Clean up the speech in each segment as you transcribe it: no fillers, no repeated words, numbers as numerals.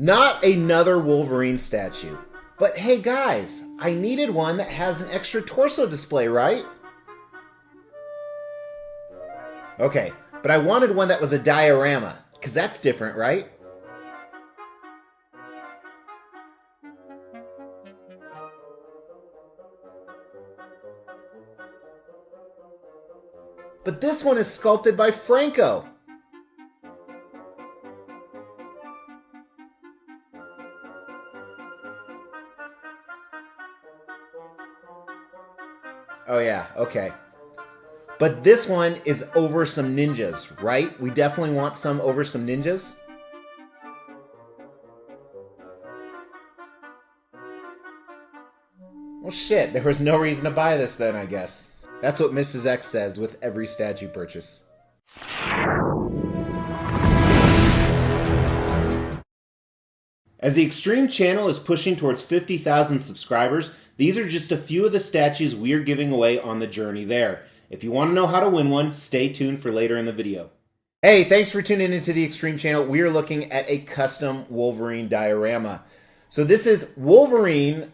Not another Wolverine statue. But hey guys, I needed one that has an extra torso display, right? Okay, but I wanted one that was a diorama, because that's different, right? But this one is sculpted by Franco. Oh yeah, okay. But this one is over some ninjas, right? We definitely want some over some ninjas. Well shit, there was no reason to buy this then, I guess. That's what Mrs. X says with every statue purchase. As the Extreme channel is pushing towards 50,000 subscribers, these are just a few of the statues we are giving away on the journey there. If you want to know how to win one, stay tuned for later in the video. Hey, thanks for tuning into the Extreme channel. We are looking at a custom Wolverine diorama. So this is Wolverine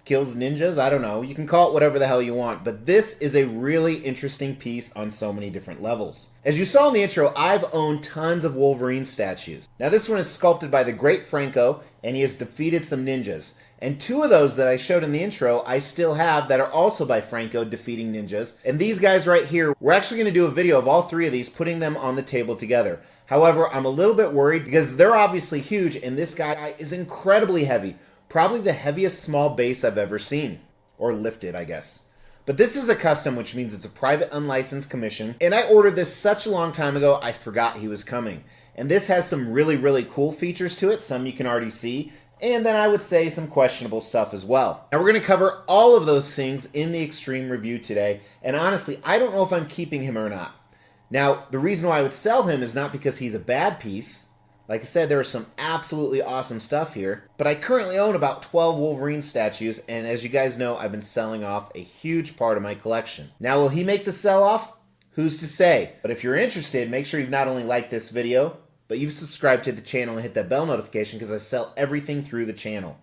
kills ninjas, I don't know. You can call it whatever the hell you want, but this is a really interesting piece on so many different levels. As you saw in the intro, I've owned tons of Wolverine statues. Now this one is sculpted by the great Franco, and he has defeated some ninjas. And two of those that I showed in the intro, I still have that are also by Franco defeating ninjas. And these guys right here, we're actually going to do a video of all three of these, putting them on the table together. However, I'm a little bit worried because they're obviously huge, and this guy is incredibly heavy. Probably the heaviest small base I've ever seen. Or lifted, I guess. But this is a custom, which means it's a private unlicensed commission. And I ordered this such a long time ago, I forgot he was coming. And this has some really, really cool features to it. Some you can already see. And then I would say some questionable stuff as well. Now we're going to cover all of those things in the Extreme review today. And honestly, I don't know if I'm keeping him or not. Now, the reason why I would sell him is not because he's a bad piece. Like I said, there is some absolutely awesome stuff here. But I currently own about 12 Wolverine statues, and as you guys know, I've been selling off a huge part of my collection. Now, will he make the sell-off? Who's to say? But if you're interested, make sure you've not only liked this video, but you've subscribed to the channel and hit that bell notification because I sell everything through the channel.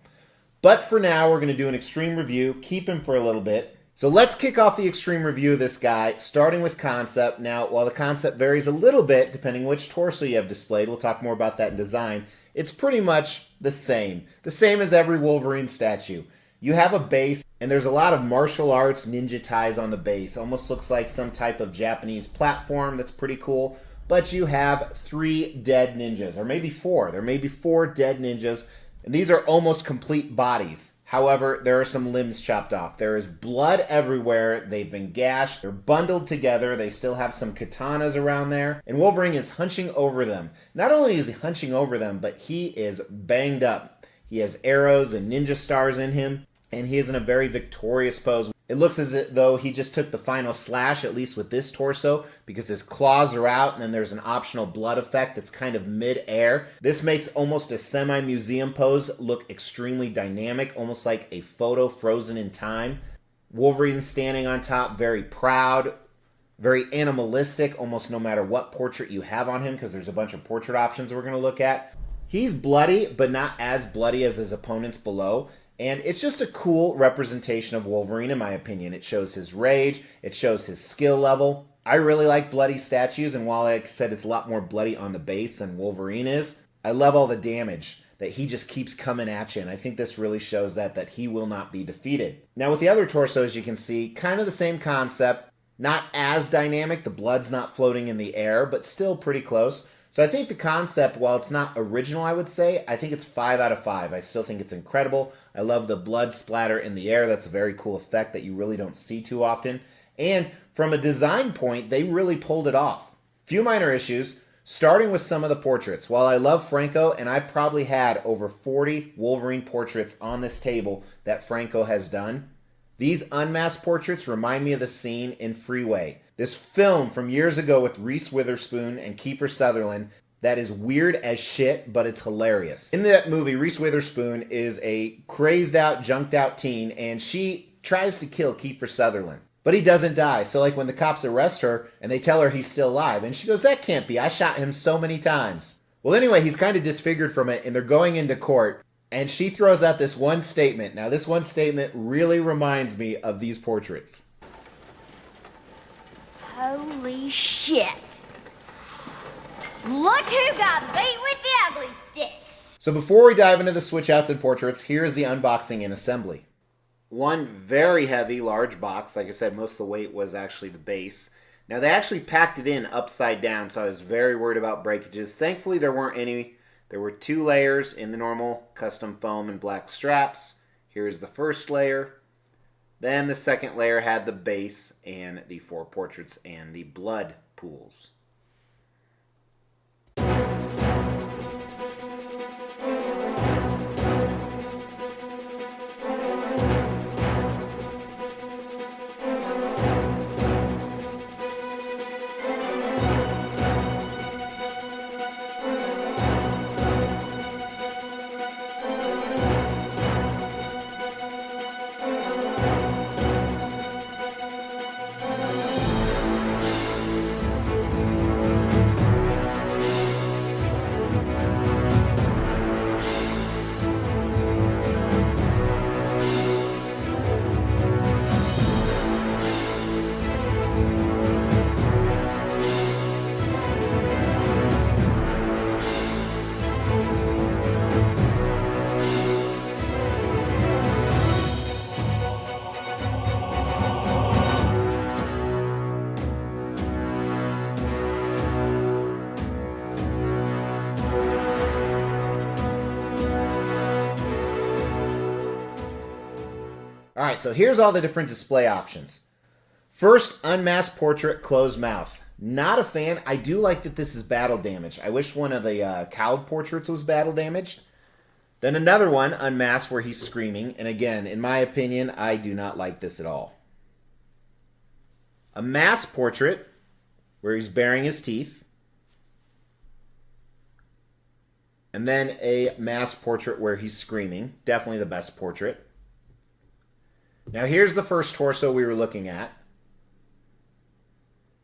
But for now, we're going to do an Extreme review, keep him for a little bit. So let's kick off the Extreme review of this guy, starting with concept. Now, while the concept varies a little bit, depending which torso you have displayed, we'll talk more about that in design, it's pretty much the same. The same as every Wolverine statue. You have a base, and there's a lot of martial arts ninja ties on the base. Almost looks like some type of Japanese platform that's pretty cool. But you have 3 dead ninjas, or maybe 4. There may be 4 dead ninjas, and these are almost complete bodies. However, there are some limbs chopped off. There is blood everywhere. They've been gashed. They're bundled together. They still have some katanas around there. And Wolverine is hunching over them. Not only is he hunching over them, but he is banged up. He has arrows and ninja stars in him. And he is in a very victorious pose. It looks as though he just took the final slash, at least with this torso, because his claws are out, and then there's an optional blood effect that's kind of mid-air. This makes almost a semi-museum pose look extremely dynamic, almost like a photo frozen in time. Wolverine standing on top, very proud, very animalistic, almost no matter what portrait you have on him, because there's a bunch of portrait options we're going to look at. He's bloody, but not as bloody as his opponents below. And it's just a cool representation of Wolverine, in my opinion. It shows his rage. It shows his skill level. I really like bloody statues, and while, like I said, it's a lot more bloody on the base than Wolverine is, I love all the damage that he just keeps coming at you, and I think this really shows that he will not be defeated. Now, with the other torsos, you can see kind of the same concept. Not as dynamic. The blood's not floating in the air, but still pretty close. So I think the concept, while it's not original, I would say, I think it's 5 out of 5. I still think it's incredible. I love the blood splatter in the air. That's a very cool effect that you really don't see too often. And from a design point, they really pulled it off. Few minor issues, starting with some of the portraits. While I love Franco, and I probably had over 40 Wolverine portraits on this table that Franco has done, these unmasked portraits remind me of the scene in Freeway. This film from years ago with Reese Witherspoon and Kiefer Sutherland that is weird as shit, but it's hilarious. In that movie, Reese Witherspoon is a crazed out, junked out teen, and she tries to kill Kiefer Sutherland. But he doesn't die. So like when the cops arrest her and they tell her he's still alive, and she goes, "That can't be. I shot him so many times." Well, anyway, he's kind of disfigured from it, and they're going into court, and she throws out this one statement. Now, this one statement really reminds me of these portraits. Holy shit. Look who got beat with the ugly stick. So before we dive into the switch outs and portraits, here's the unboxing and assembly. One very heavy, large box. Like I said, most of the weight was actually the base. Now, they actually packed it in upside down, so I was very worried about breakages. Thankfully, there weren't any. There were 2 layers in the normal custom foam and black straps. Here's the first layer. Then the second layer had the base and the 4 portraits and the blood pools. All right, so here's all the different display options. First, unmasked portrait, closed mouth. Not a fan. I do like that this is battle damaged. I wish one of the cowled portraits was battle damaged. Then another one, unmasked, where he's screaming. And again, in my opinion, I do not like this at all. A masked portrait, where he's baring his teeth. And then a masked portrait where he's screaming. Definitely the best portrait. Now here's the first torso we were looking at.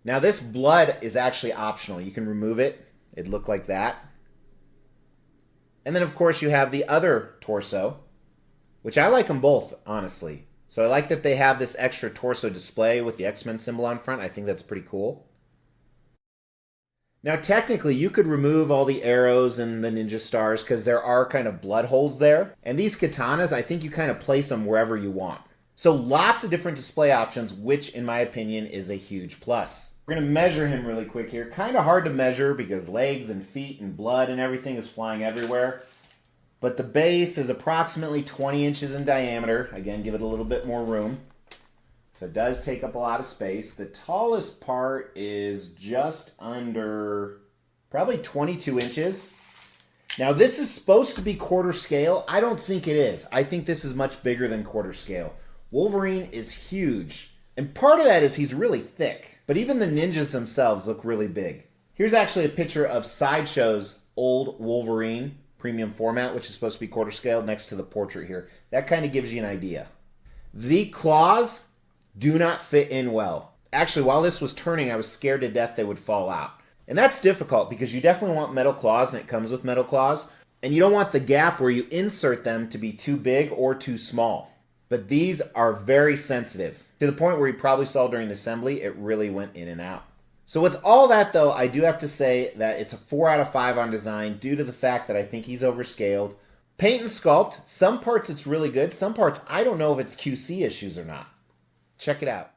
Now this blood is actually optional. You can remove it. It'd look like that. And then of course you have the other torso, which I like them both, honestly. So I like that they have this extra torso display with the Xmen symbol on front. I think that's pretty cool. Now technically you could remove all the arrows and the ninja stars because there are kind of blood holes there. And these katanas, I think you kind of place them wherever you want. So lots of different display options, which in my opinion is a huge plus. We're going to measure him really quick here. Kind of hard to measure because legs and feet and blood and everything is flying everywhere. But the base is approximately 20 inches in diameter. Again, give it a little bit more room. So it does take up a lot of space. The tallest part is just under probably 22 inches. Now this is supposed to be quarter scale. I don't think it is. I think this is much bigger than quarter scale. Wolverine is huge. And part of that is he's really thick. But even the ninjas themselves look really big. Here's actually a picture of Sideshow's old Wolverine premium format, which is supposed to be quarter scale, next to the portrait here. That kind of gives you an idea. The claws do not fit in well. Actually, while this was turning, I was scared to death they would fall out. And that's difficult because you definitely want metal claws, and it comes with metal claws. And you don't want the gap where you insert them to be too big or too small. But these are very sensitive, to the point where you probably saw during the assembly, it really went in and out. So with all that though, I do have to say that it's a 4 out of 5 on design due to the fact that I think he's overscaled. Paint and sculpt, some parts it's really good, some parts I don't know if it's QC issues or not. Check it out.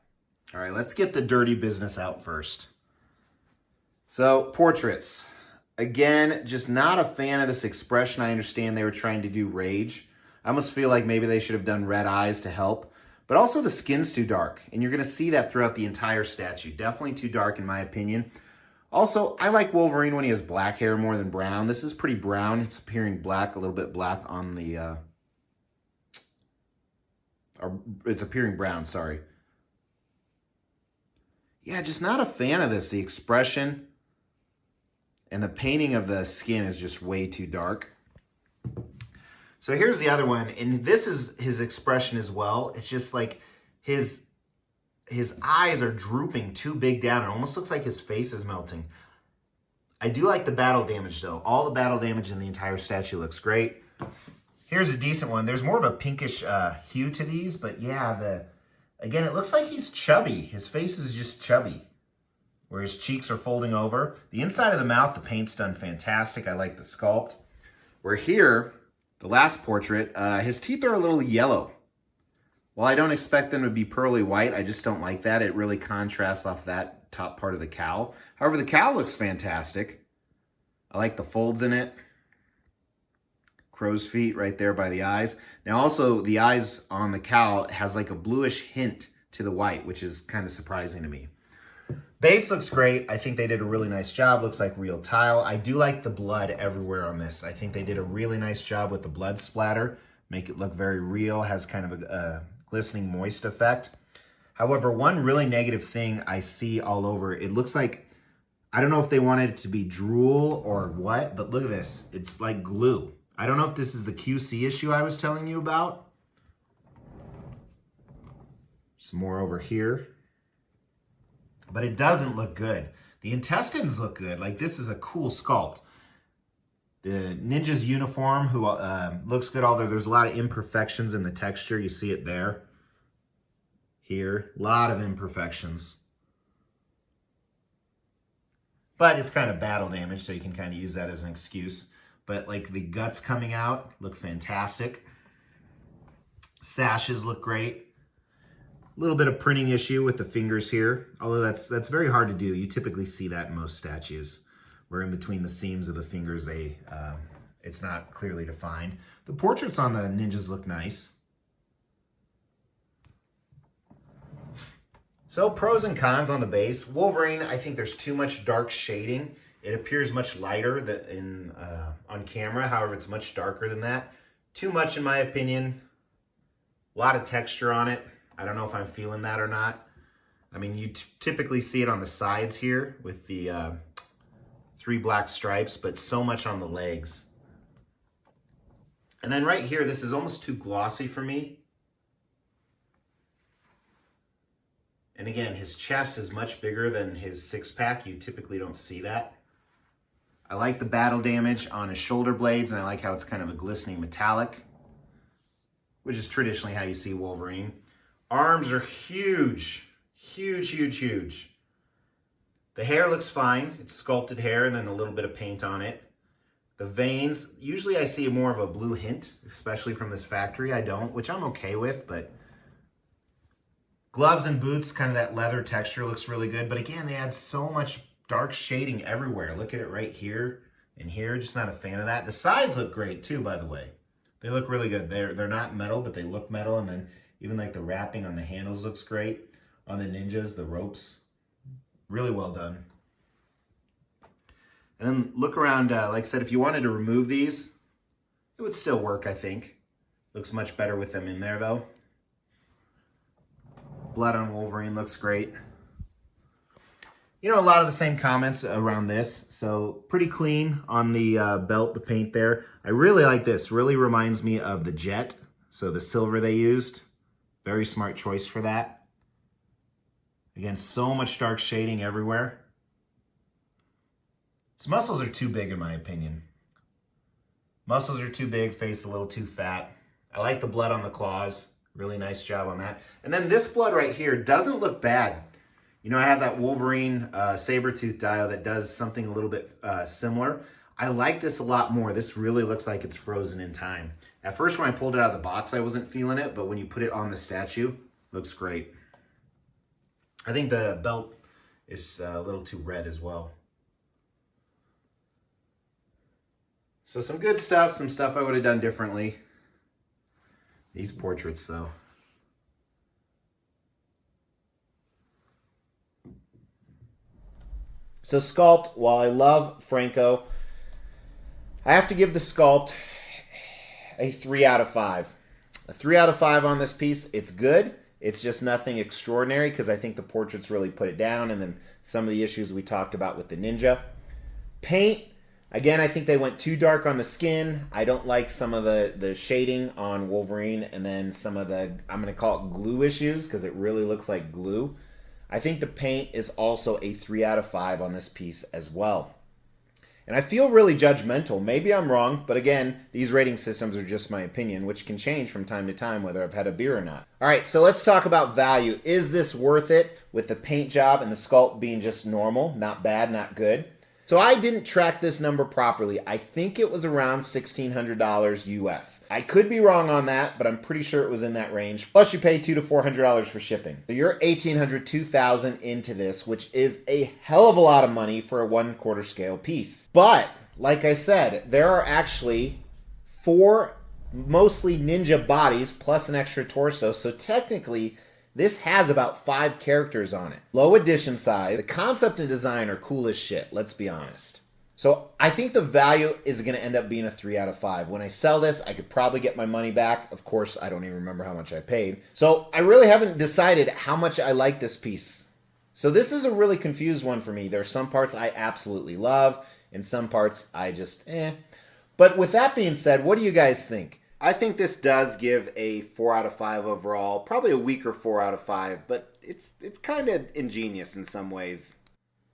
All right, let's get the dirty business out first. So, portraits. Again, just not a fan of this expression. I understand they were trying to do rage. I almost feel like maybe they should have done red eyes to help. But also the skin's too dark. And you're going to see that throughout the entire statue. Definitely too dark in my opinion. Also, I like Wolverine when he has black hair more than brown. This is pretty brown. It's appearing black, a little bit black on the... or it's appearing brown, sorry. Yeah, just not a fan of this. The expression and the painting of the skin is just way too dark. So here's the other one, and this is his expression as well. It's just like his eyes are drooping too big down. It almost looks like his face is melting. I do like the battle damage, though. All the battle damage in the entire statue looks great. Here's a decent one. There's more of a pinkish hue to these, but yeah, again, it looks like he's chubby. His face is just chubby, where his cheeks are folding over. The inside of the mouth, the paint's done fantastic. I like the sculpt. Where here, the last portrait, his teeth are a little yellow. While I don't expect them to be pearly white, I just don't like that. It really contrasts off that top part of the cowl. However, the cowl looks fantastic. I like the folds in it. Crow's feet right there by the eyes. Now also, the eyes on the cowl has like a bluish hint to the white, which is kind of surprising to me. Base looks great. I think they did a really nice job. Looks like real tile. I do like the blood everywhere on this. I think they did a really nice job with the blood splatter. Make it look very real. Has kind of a glistening moist effect. However, one really negative thing I see all over, it looks like, I don't know if they wanted it to be drool or what, but look at this. It's like glue. I don't know if this is the QC issue I was telling you about. Some more over here. But it doesn't look good. The intestines look good. Like, this is a cool sculpt. The ninja's uniform, who looks good, although there's a lot of imperfections in the texture. You see it there. Here, a lot of imperfections. But it's kind of battle damage, so you can kind of use that as an excuse. But like the guts coming out look fantastic. Sashes look great. A little bit of printing issue with the fingers here, although that's very hard to do. You typically see that in most statues, where in between the seams of the fingers, it's not clearly defined. The portraits on the ninjas look nice. So pros and cons on the base. Wolverine, I think there's too much dark shading. It appears much lighter on camera. However, it's much darker than that. Too much in my opinion. A lot of texture on it. I don't know if I'm feeling that or not. I mean, you typically see it on the sides here with the 3 black stripes, but so much on the legs. And then right here, this is almost too glossy for me. And again, his chest is much bigger than his six-pack. You typically don't see that. I like the battle damage on his shoulder blades, and I like how it's kind of a glistening metallic, which is traditionally how you see Wolverine. Arms are huge. Huge, huge, huge. The hair looks fine. It's sculpted hair and then a little bit of paint on it. The veins, usually I see more of a blue hint, especially from this factory. I don't, which I'm okay with, but gloves and boots, kind of that leather texture looks really good. But again, they add so much dark shading everywhere. Look at it right here and here. Just not a fan of that. The sides look great too, by the way. They look really good. They're not metal, but they look metal. And then even like the wrapping on the handles looks great. On the ninjas, the ropes, really well done. And then look around, like I said, if you wanted to remove these, it would still work, I think. Looks much better with them in there, though. Blood on Wolverine looks great. You know, a lot of the same comments around this. So pretty clean on the belt, the paint there. I really like this. Really reminds me of the Jet. So the silver they used. Very smart choice for that. Again, so much dark shading everywhere. His muscles are too big in my opinion. Muscles are too big, face a little too fat. I like the blood on the claws. Really nice job on that. And then this blood right here doesn't look bad. You know, I have that Wolverine saber-tooth dial that does something a little bit similar. I like this a lot more. This really looks like it's frozen in time. At first, when I pulled it out of the box, I wasn't feeling it, but when you put it on the statue, looks great. I think the belt is a little too red as well. So some good stuff, some stuff I would have done differently. These portraits, though. So Sculpt, while I love Franco, I have to give the Sculpt a 3 out of 5. A 3 out of 5 on this piece. It's good. It's just nothing extraordinary because I think the portraits really put it down, and then some of the issues we talked about with the ninja. Paint, again, I think they went too dark on the skin. I don't like some of the shading on Wolverine, and then some of the, I'm going to call it glue issues because it really looks like glue. I think the paint is also a 3 out of 5 on this piece as well. And I feel really judgmental. Maybe I'm wrong, but again, these rating systems are just my opinion, which can change from time to time whether I've had a beer or not. All right, so let's talk about value. Is this worth it with the paint job and the sculpt being just normal, not bad, not good? So I didn't track this number properly. I think it was around $1,600 US. I could be wrong on that, but I'm pretty sure it was in that range. Plus you pay $200 to $400 for shipping. So you're $1,800, $2,000 into this, which is a hell of a lot of money for a 1/4 scale piece. But like I said, there are actually 4 mostly ninja bodies plus an extra torso. So technically, this has about 5 characters on it. Low edition size. The concept and design are cool as shit, let's be honest. So I think the value is going to end up being a 3 out of 5. When I sell this, I could probably get my money back. Of course, I don't even remember how much I paid. So I really haven't decided how much I like this piece. So this is a really confused one for me. There are some parts I absolutely love, and some parts I just But with that being said, what do you guys think? I think this does give a 4 out of 5 overall. Probably a weaker 4 out of 5, but it's kind of ingenious in some ways.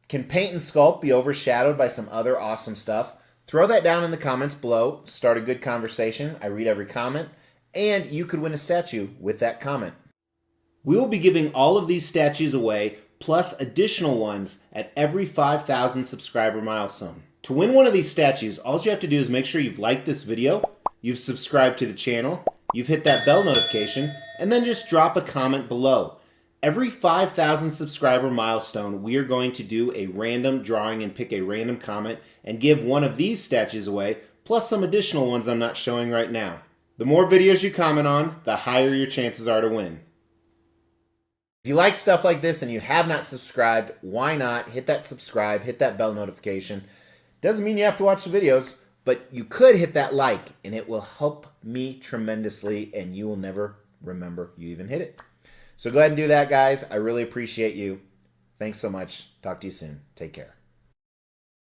Can paint and sculpt be overshadowed by some other awesome stuff? Throw that down in the comments below. Start a good conversation. I read every comment. And you could win a statue with that comment. We will be giving all of these statues away, plus additional ones at every 5,000 subscriber milestone. To win one of these statues, all you have to do is make sure you've liked this video, you've subscribed to the channel, you've hit that bell notification, and then just drop a comment below. Every 5,000 subscriber milestone, we are going to do a random drawing and pick a random comment and give one of these statues away, plus some additional ones I'm not showing right now. The more videos you comment on, the higher your chances are to win. If you like stuff like this and you have not subscribed, why not hit that subscribe, hit that bell notification. Doesn't mean you have to watch the videos, but you could hit that like, and it will help me tremendously, and you will never remember you even hit it. So go ahead and do that, guys. I really appreciate you. Thanks so much. Talk to you soon. Take care.